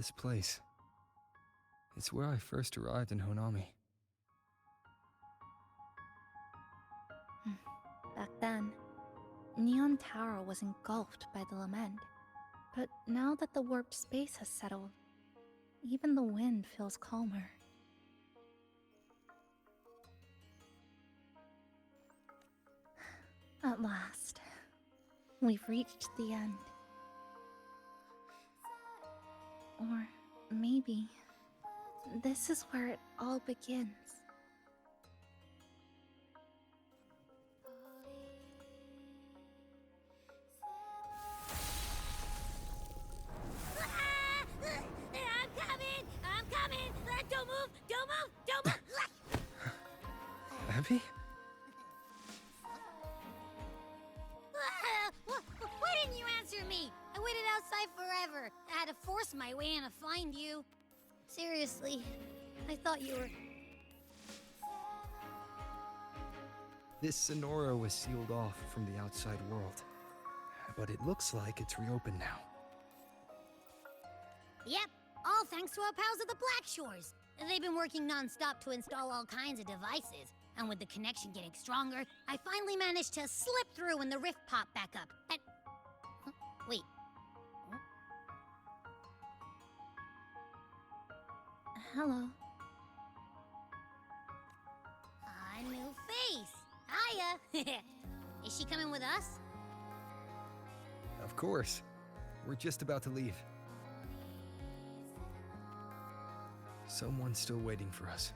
This place. It's where I first arrived in Honami. Back then, Neon Tower was engulfed by the lament. But now that the warped space has settled, even the wind feels calmer. At last, we've reached the end. Or maybe this is where it all begins. I'm coming! Don't move! Don't move! Don't move! Abby? Why didn't you answer me? I waited outside forever. I had to force my way in to find you. Seriously, I thought you were... This Sonora was sealed off from the outside world. But it looks like it's reopened now. Yep, all thanks to our pals at the Black Shores. They've been working non-stop to install all kinds of devices. And with the connection getting stronger, I finally managed to slip through when the rift popped back up. And... Huh? Wait. Huh? Hello. A new face. Hiya. Is she coming with us? Of course. We're just about to leave. Someone's still waiting for us.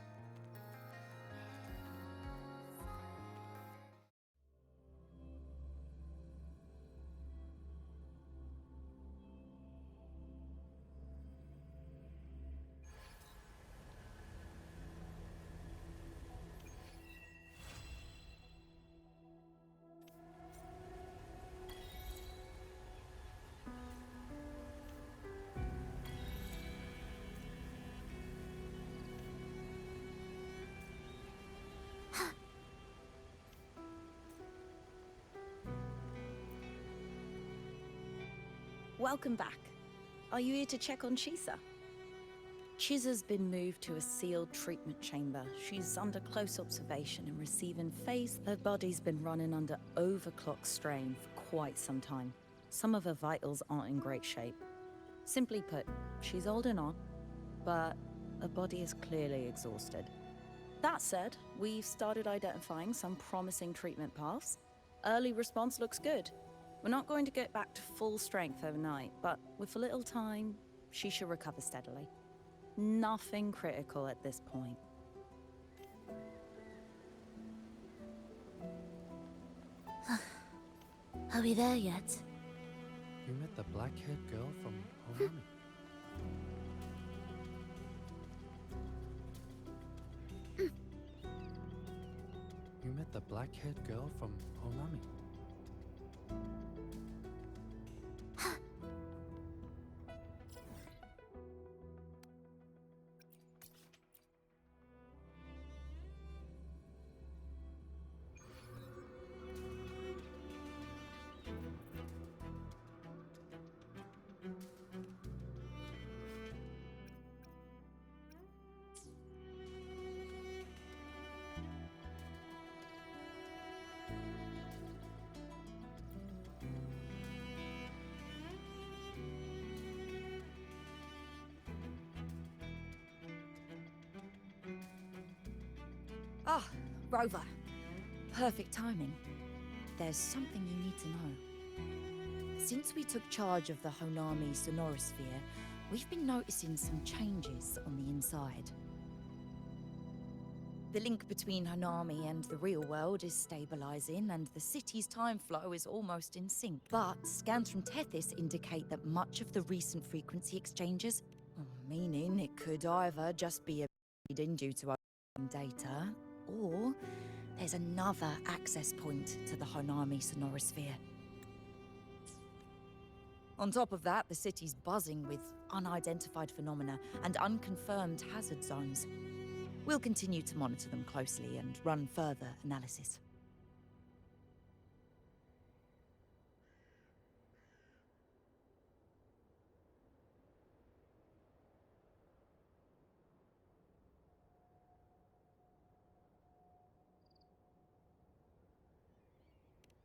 Welcome back. Are you here to check on Chisa? Chisa's been moved to a sealed treatment chamber. She's under close observation and receiving phase. Her body's been running under overclock strain for quite some time. Some of her vitals aren't in great shape. Simply put, she's holding on, but her body is clearly exhausted. That said, we've started identifying some promising treatment paths. Early response looks good. We're not going to get back to full strength overnight, but with a little time, she should recover steadily. Nothing critical at this point. Are we there yet? You met the black-haired girl from Honami. You met the black-haired girl from Honami. Ah, Rover. Perfect timing. There's something you need to know. Since we took charge of the Honami Sonorosphere, we've been noticing some changes on the inside. The link between Honami and the real world is stabilizing, and the city's time flow is almost in sync. But scans from Tethys indicate that much of the recent frequency exchanges, meaning it could either just be a bleed-in due to our data, or there's another access point to the Honami Sonorosphere. On top of that, the city's buzzing with unidentified phenomena and unconfirmed hazard zones. We'll continue to monitor them closely and run further analysis.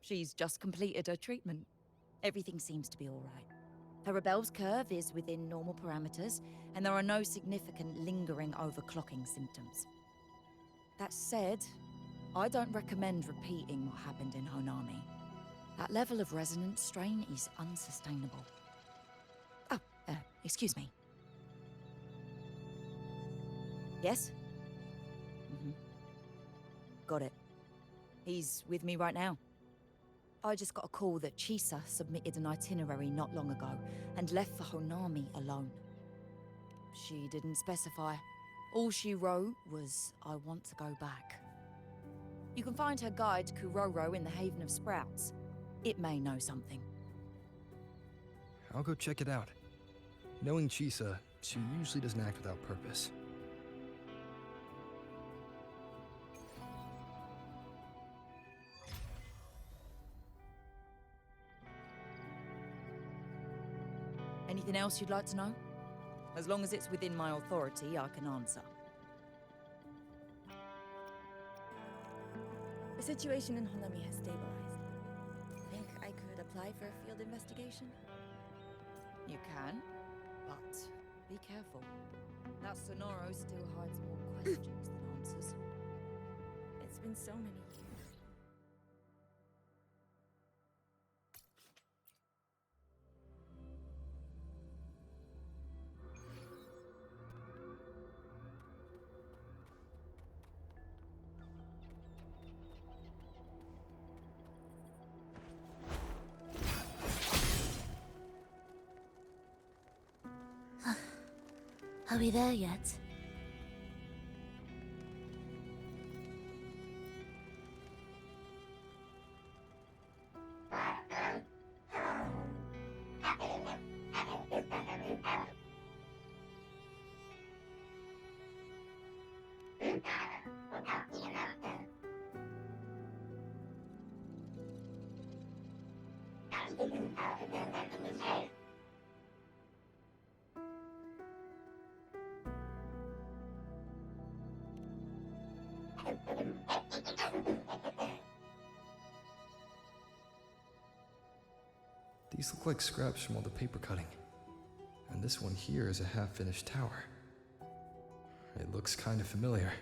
She's just completed her treatment. Everything seems to be all right. Her rebel's curve is within normal parameters, and there are no significant lingering overclocking symptoms. That said, I don't recommend repeating what happened in Honami. That level of resonance strain is unsustainable. Oh, excuse me. Yes? Got it. He's with me right now. I just got a call that Chisa submitted an itinerary not long ago and left for Honami alone. She didn't specify. All she wrote was, "I want to go back." You can find her guide to Kuroro in the Haven of Sprouts. It may know something. I'll go check it out. Knowing Chisa, she usually doesn't act without purpose. Anything else you'd like to know? As long as it's within my authority, I can answer. The situation in Honami has stabilized. Think I could apply for a field investigation? You can, but be careful. That Sonoro still hides more questions than answers. It's been so many years. Are we there yet? These look like scraps from all the paper cutting. And this one here is a half-finished tower. It looks kind of familiar.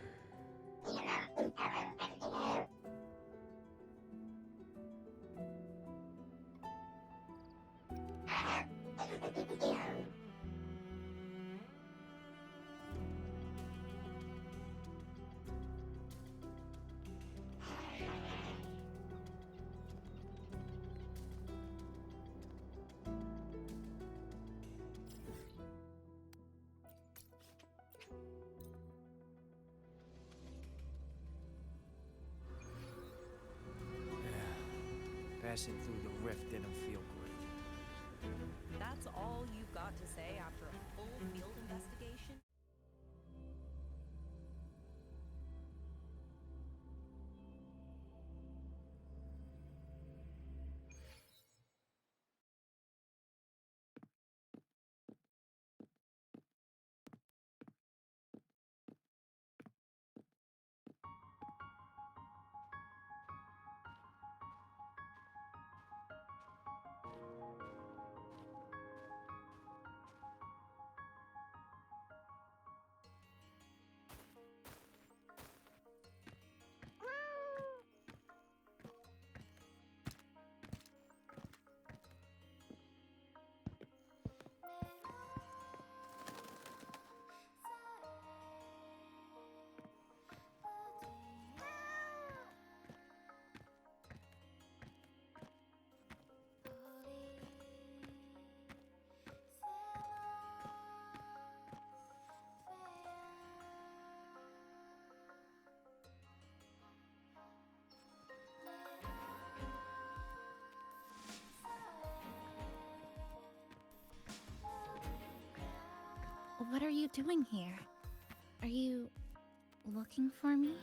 Passing through the rift didn't feel great. That's all you've got to say after a full field investigation? What are you doing here? Are you looking for me?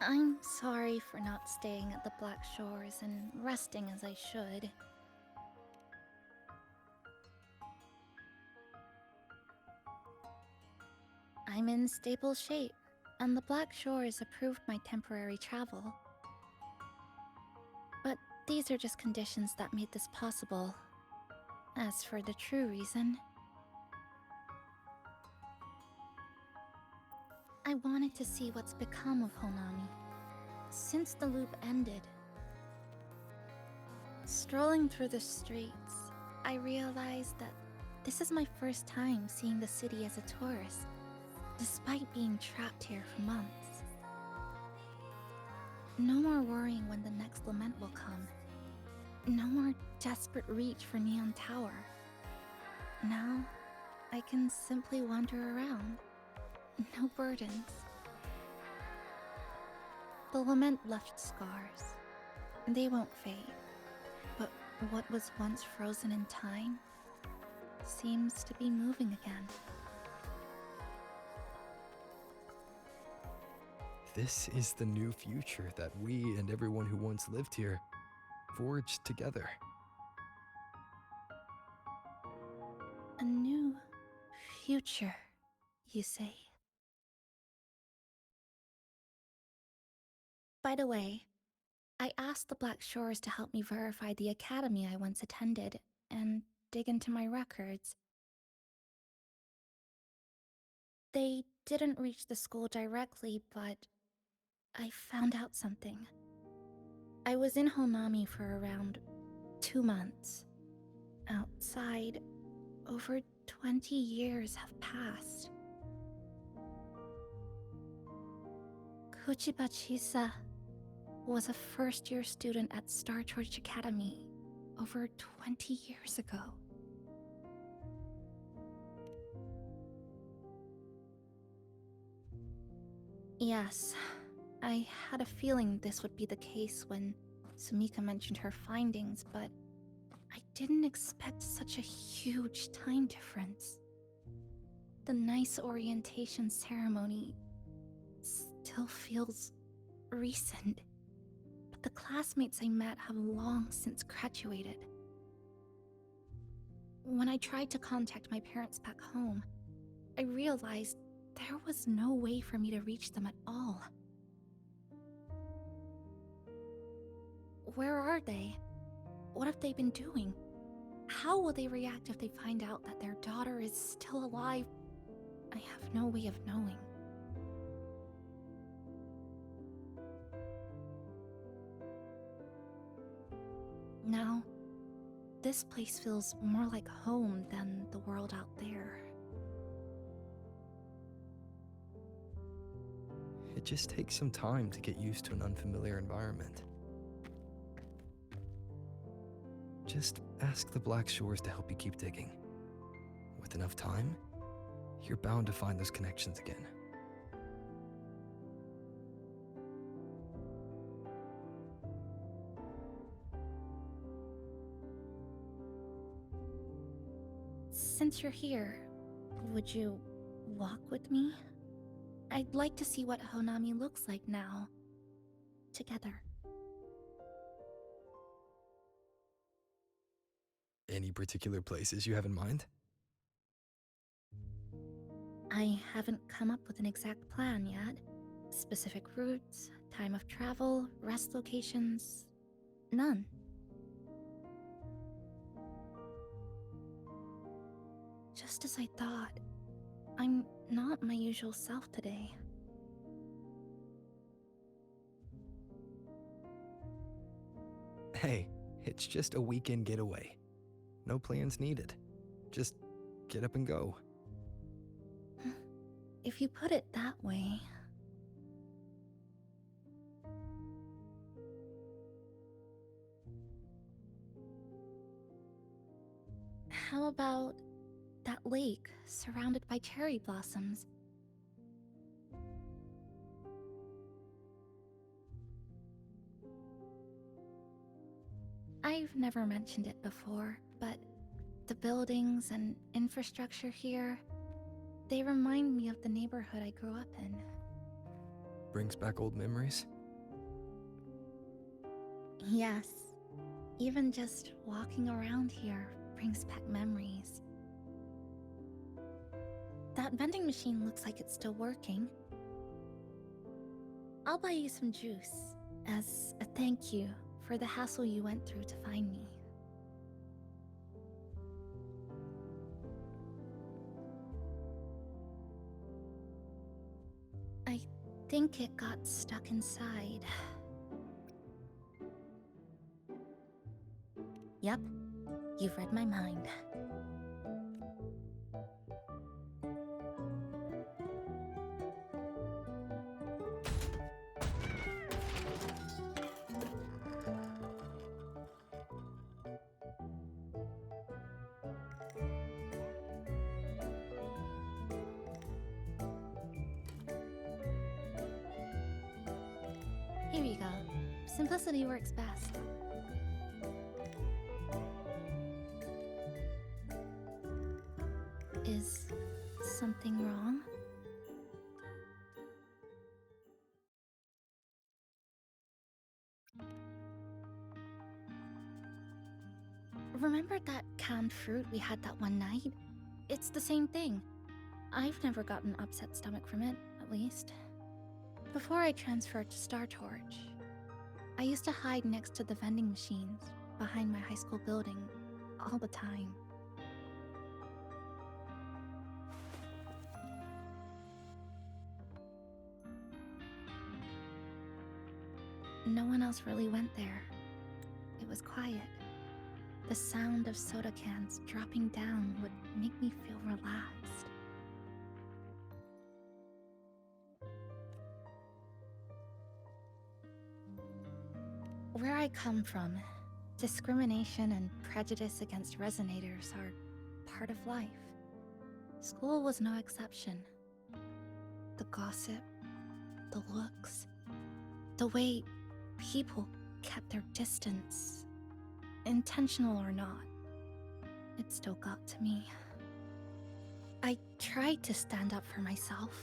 I'm sorry for not staying at the Black Shores and resting as I should. I'm in stable shape, and the Black Shores approved my temporary travel. But these are just conditions that made this possible. As for the true reason, I wanted to see what's become of Honami since the loop ended. Strolling through the streets, I realized that this is my first time seeing the city as a tourist, despite being trapped here for months. No more worrying when the next lament will come. No more desperate reach for Neon Tower. Now, I can simply wander around. No burdens. The lament left scars. They won't fade. But what was once frozen in time seems to be moving again. This is the new future that we and everyone who once lived here forged together. A new future, you say? By the way, I asked the Black Shores to help me verify the academy I once attended and dig into my records. They didn't reach the school directly, but I found out something. I was in Honami for around 2 months. Outside, over 20 years have passed. Kuchiba Chisa was a first-year student at Star Church Academy over 20 years ago. Yes, I had a feeling this would be the case when Sumika mentioned her findings, but I didn't expect such a huge time difference. The nice orientation ceremony still feels recent, but the classmates I met have long since graduated. When I tried to contact my parents back home, I realized there was no way for me to reach them at all. Where are they? What have they been doing? How will they react if they find out that their daughter is still alive? I have no way of knowing. Now, this place feels more like home than the world out there. It just takes some time to get used to an unfamiliar environment. Just ask the Black Shores to help you keep digging. With enough time, you're bound to find those connections again. Since you're here, would you walk with me? I'd like to see what Honami looks like now. Together. Any particular places you have in mind? I haven't come up with an exact plan yet. Specific routes, time of travel, rest locations... none. Just as I thought, I'm not my usual self today. Hey, it's just a weekend getaway. No plans needed. Just get up and go. If you put it that way... How about that lake surrounded by cherry blossoms? I've never mentioned it before, but the buildings and infrastructure here, they remind me of the neighborhood I grew up in. Brings back old memories? Yes. Even just walking around here brings back memories. That vending machine looks like it's still working. I'll buy you some juice as a thank you for the hassle you went through to find me. I think it got stuck inside. Yep, you've read my mind. Here you go. Simplicity works best. Is something wrong? Remember that canned fruit we had that one night? It's the same thing. I've never gotten upset stomach from it, at least. Before I transferred to Star Torch, I used to hide next to the vending machines behind my high school building all the time. No one else really went there. It was quiet. The sound of soda cans dropping down would make me feel relaxed. Where I come from, discrimination and prejudice against resonators are part of life. School was no exception. The gossip, the looks, the way people kept their distance, intentional or not, it still got to me. I tried to stand up for myself.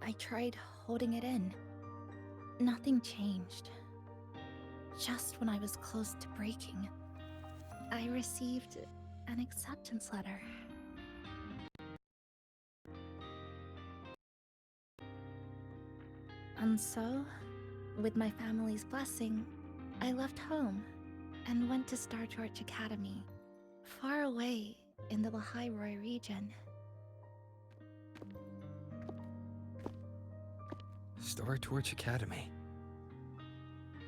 I tried holding it in. Nothing changed. Just when I was close to breaking, I received an acceptance letter. And so, with my family's blessing, I left home and went to Star Torch Academy, far away in the Lahairoi region. Star Torch Academy.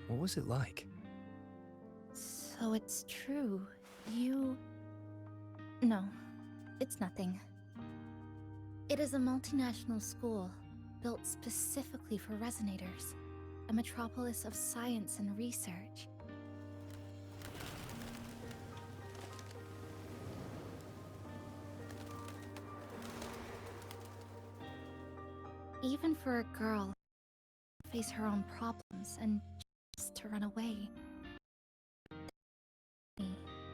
What was it like? So it's true, you... No, it's nothing. It is a multinational school built specifically for resonators, a metropolis of science and research. Even for a girl to face her own problems and just to run away,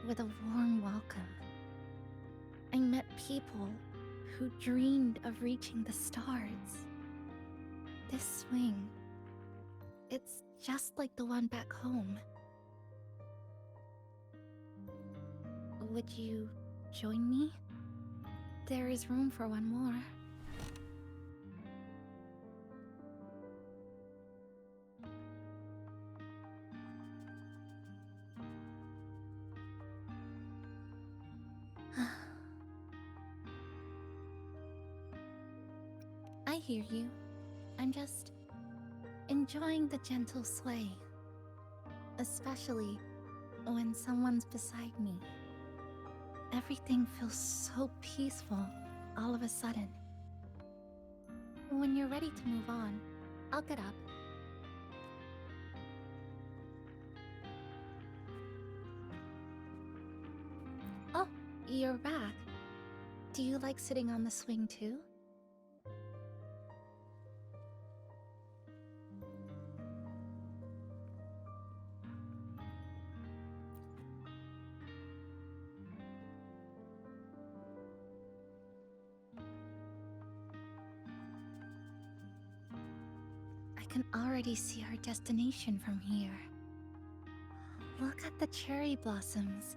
with a warm welcome. I met people who dreamed of reaching the stars. This swing, it's just like the one back home. Would you join me? There is room for one more. I hear you. I'm just enjoying the gentle sway. Especially when someone's beside me. Everything feels so peaceful all of a sudden. When you're ready to move on, I'll get up. Oh, you're back. Do you like sitting on the swing too? I can already see our destination from here. Look at the cherry blossoms.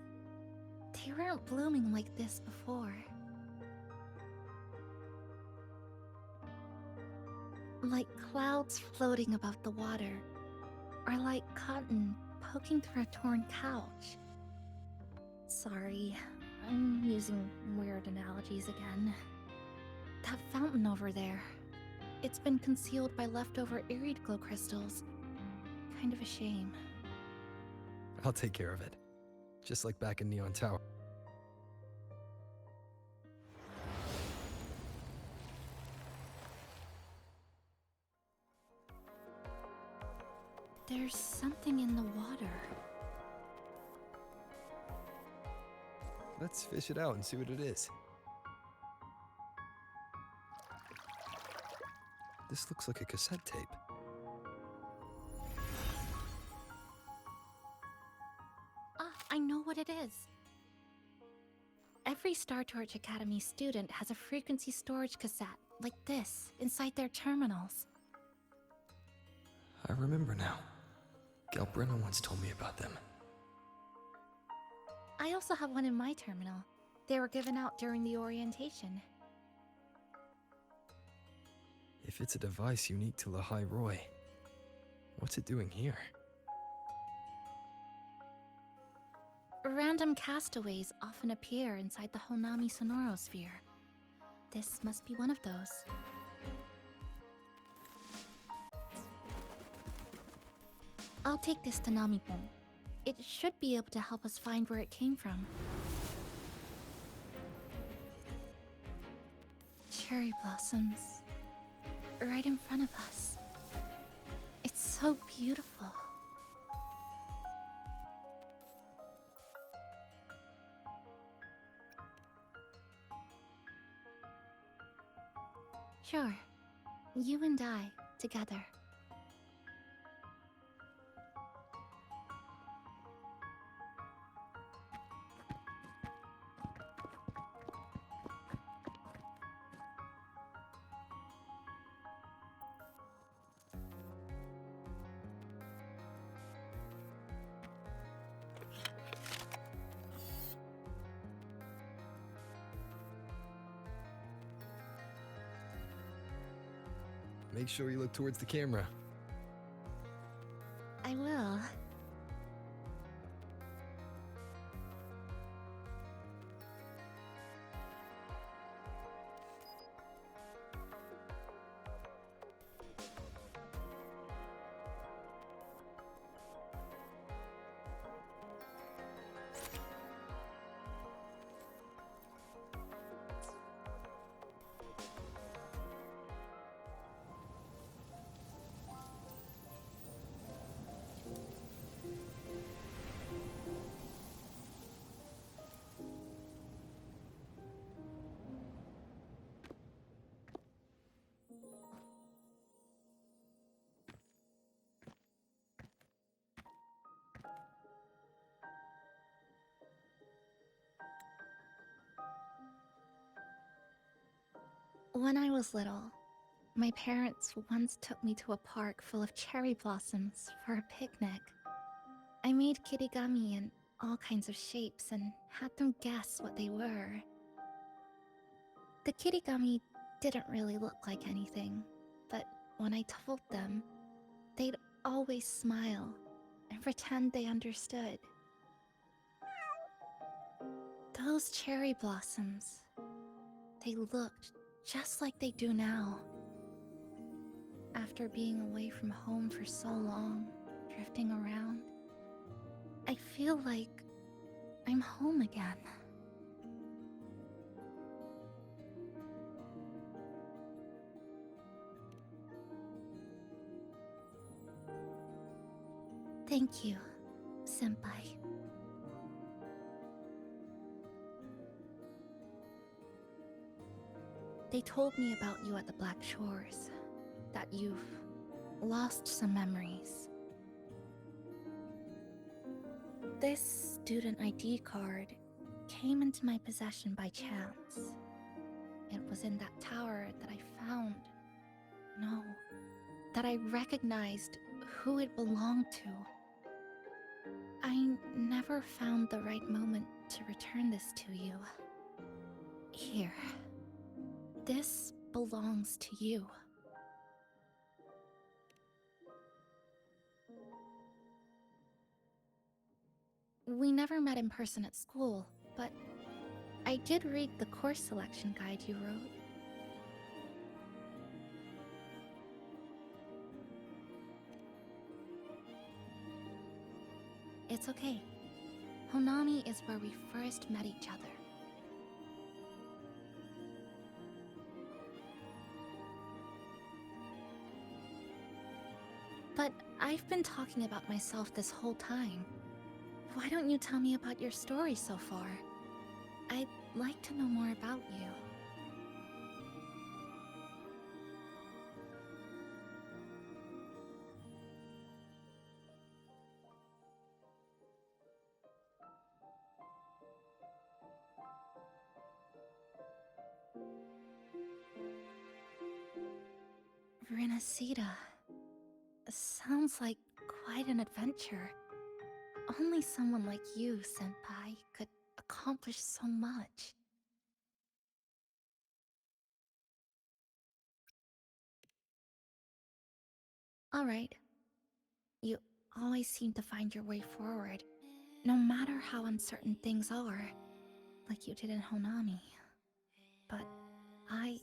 They weren't blooming like this before. Like clouds floating above the water, or like cotton poking through a torn couch. Sorry, I'm using weird analogies again. That fountain over there, it's been concealed by leftover irid glow crystals. Kind of a shame. I'll take care of it. Just like back in Neon Tower. There's something in the water. Let's fish it out and see what it is. This looks like a cassette tape. I know what it is. Every Star Torch Academy student has a frequency storage cassette like this inside their terminals. I remember now. Galbrenna once told me about them. I also have one in my terminal. They were given out during the orientation. If it's a device unique to Lahai Roy, what's it doing here? Random castaways often appear inside the Honami sonorosphere. This must be one of those. I'll take this to Namipon. It should be able to help us find where it came from. Cherry blossoms. Right in front of us. It's so beautiful. Sure. You and I, together. Make sure you look towards the camera. I will. When I was little, my parents once took me to a park full of cherry blossoms for a picnic. I made kirigami in all kinds of shapes and had them guess what they were. The kirigami didn't really look like anything, but when I told them, they'd always smile and pretend they understood. Those cherry blossoms, they looked just like they do now. After being away from home for so long, drifting around, I feel like I'm home again. Thank you, Senpai. They told me about you at the Black Shores, that you've lost some memories. This student ID card came into my possession by chance. It was in that tower that I found. No, that I recognized who it belonged to. I never found the right moment to return this to you. Here. This belongs to you. We never met in person at school, but I did read the course selection guide you wrote. It's okay. Honami is where we first met each other. But I've been talking about myself this whole time. Why don't you tell me about your story so far? I'd like to know more about you. Renacida. Sounds like quite an adventure. Only someone like you, Senpai, could accomplish so much. Alright. You always seem to find your way forward, no matter how uncertain things are, like you did in Honami. But I...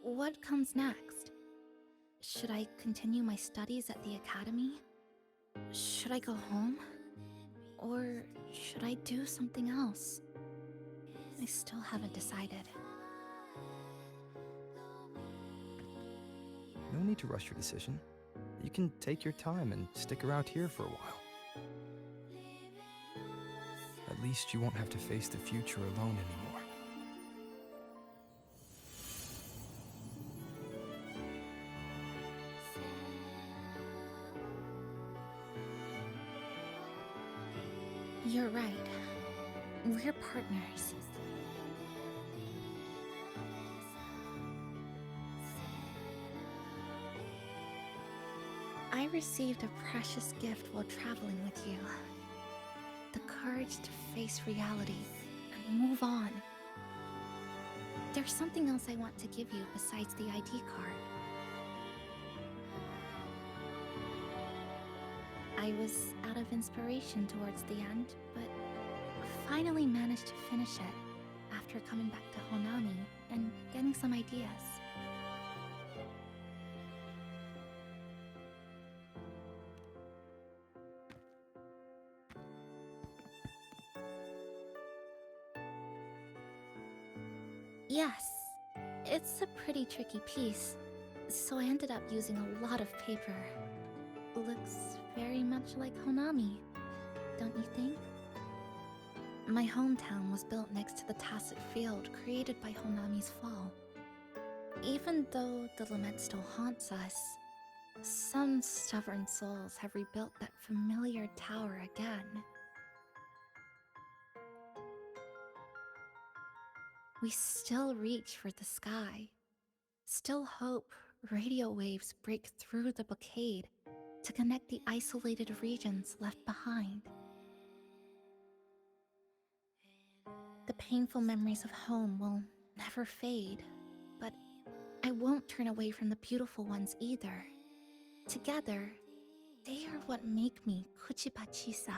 What comes next? Should I continue my studies at the academy? Should I go home? Or should I do something else? I still haven't decided. No need to rush your decision. You can take your time and stick around here for a while. At least you won't have to face the future alone anymore. You're right. We're partners. I received a precious gift while traveling with you. The courage to face reality and move on. There's something else I want to give you besides the ID card. I was out of inspiration towards the end, but finally managed to finish it after coming back to Honami and getting some ideas. Yes, it's a pretty tricky piece, so I ended up using a lot of paper. Looks very much like Honami, don't you think? My hometown was built next to the tacit field created by Honami's fall. Even though the lament still haunts us, some stubborn souls have rebuilt that familiar tower again. We still reach for the sky, still hope radio waves break through the blockade to connect the isolated regions left behind. The painful memories of home will never fade, but I won't turn away from the beautiful ones either. Together, they are what make me Kuchipachisa.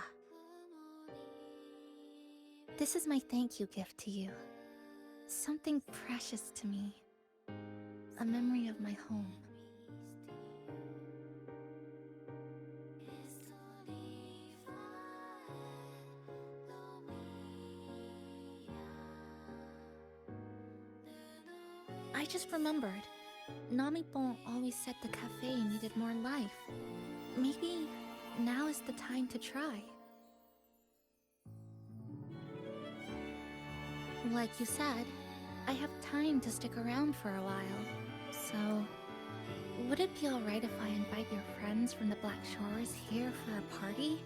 This is my thank you gift to you. Something precious to me. A memory of my home. I just remembered. Namipon always said the cafe needed more life. Maybe now is the time to try. Like you said, I have time to stick around for a while. So, would it be alright if I invite your friends from the Black Shores here for a party?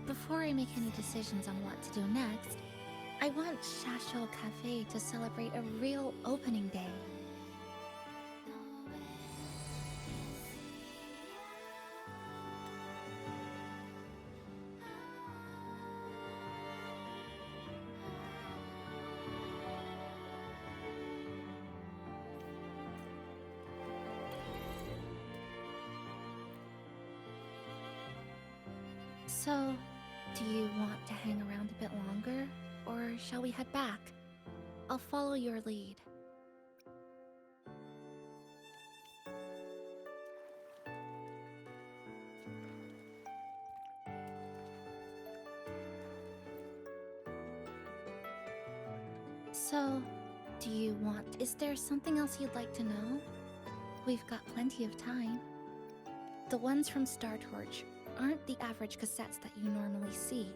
Before I make any decisions on what to do next, I want Shasho Cafe to celebrate a real opening day. So, do you want to hang around a bit longer, or shall we head back? I'll follow your lead. So, do you want... Is there something else you'd like to know? We've got plenty of time. The ones from Star Torch aren't the average cassettes that you normally see.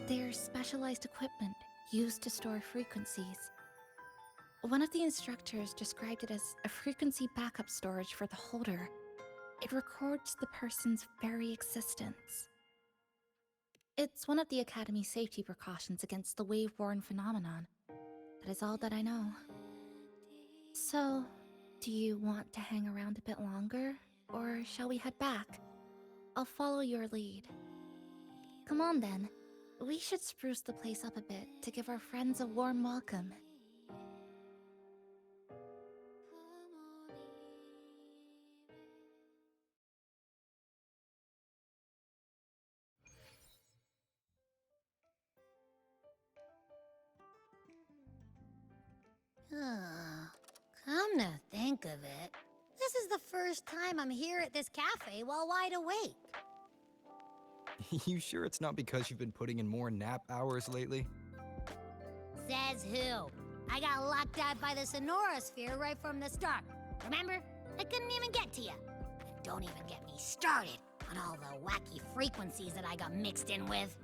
They're specialized equipment used to store frequencies. One of the instructors described it as a frequency backup storage for the holder. It records the person's very existence. It's one of the Academy's safety precautions against the wave-borne phenomenon. That is all that I know. So, do you want to hang around a bit longer, or shall we head back? I'll follow your lead. Come on then. We should spruce the place up a bit to give our friends a warm welcome. Come to think of it, this is the first time I'm here at this cafe while wide awake. You sure it's not because you've been putting in more nap hours lately? Says who? I got locked out by the Sonorosphere right from the start. Remember? I couldn't even get to you. And don't even get me started on all the wacky frequencies that I got mixed in with.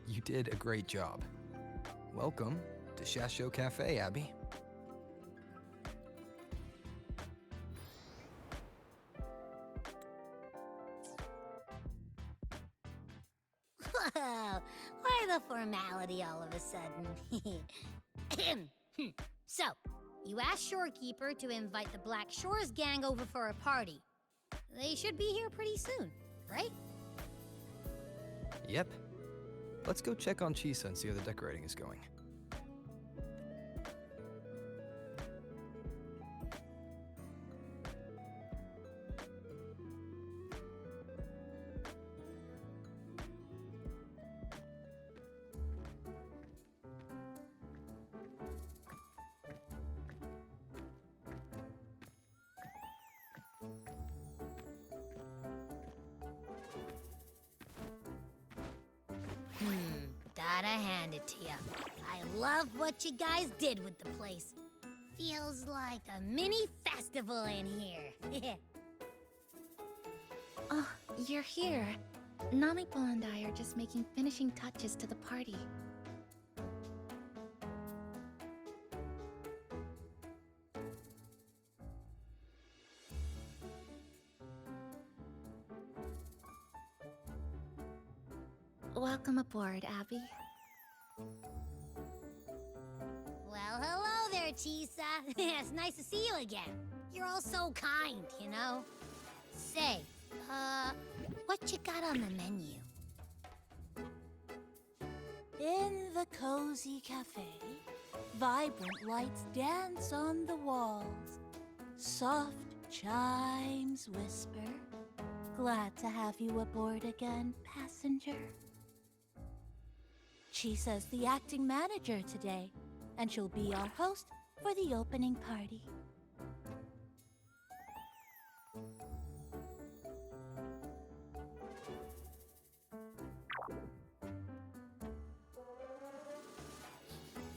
You did a great job. Welcome to Shasho Cafe, Abby. Whoa, why the formality all of a sudden? So, you asked Shorekeeper to invite the Black Shores gang over for a party. They should be here pretty soon, right? Yep. Let's go check on Chisa and see how the decorating is going. Gotta hand it to you. I love what you guys did with the place. Feels like a mini festival in here. Oh, you're here. Namiko and I are just making finishing touches to the party. Welcome aboard, Abby. Well, hello there, Chisa. It's nice to see you again. You're all so kind, you know? Say, what you got on the menu? In the cozy cafe, vibrant lights dance on the walls. Soft chimes whisper. Glad to have you aboard again, passenger. Chisa's the acting manager today, and she'll be our host for the opening party.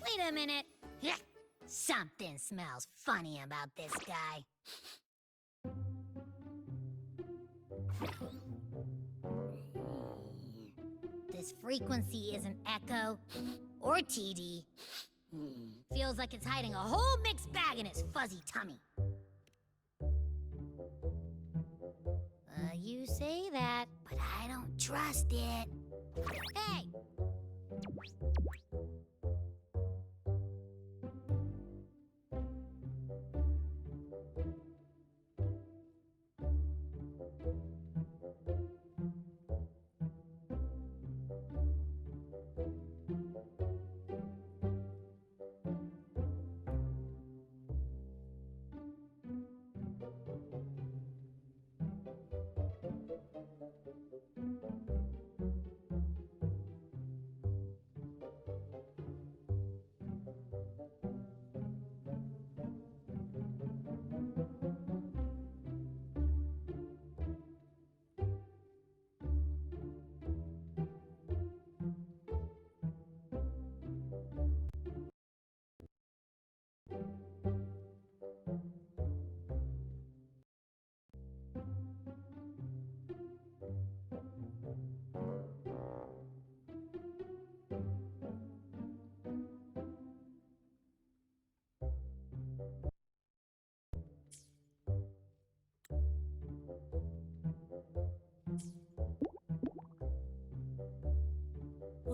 Wait a minute. Something smells funny about this guy. This frequency isn't echo or TD. Feels like it's hiding a whole mixed bag in its fuzzy tummy. You say that, but I don't trust it. Hey!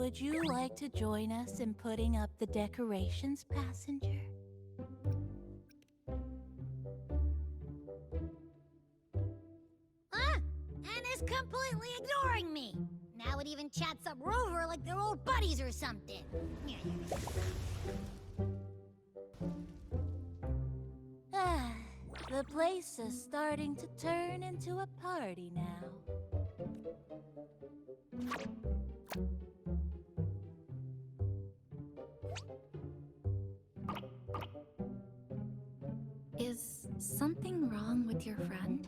Would you like to join us in putting up the decorations, passenger? Huh? Anna's completely ignoring me. Now it even chats up Rover like they're old buddies or something. Ah, the place is starting to turn into a party now. Is something wrong with your friend?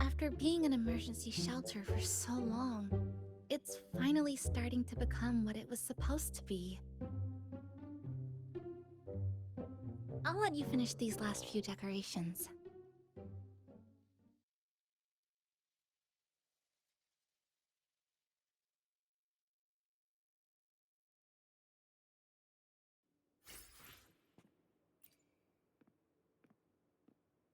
After being an emergency shelter for so long, it's finally starting to become what it was supposed to be. I'll let you finish these last few decorations.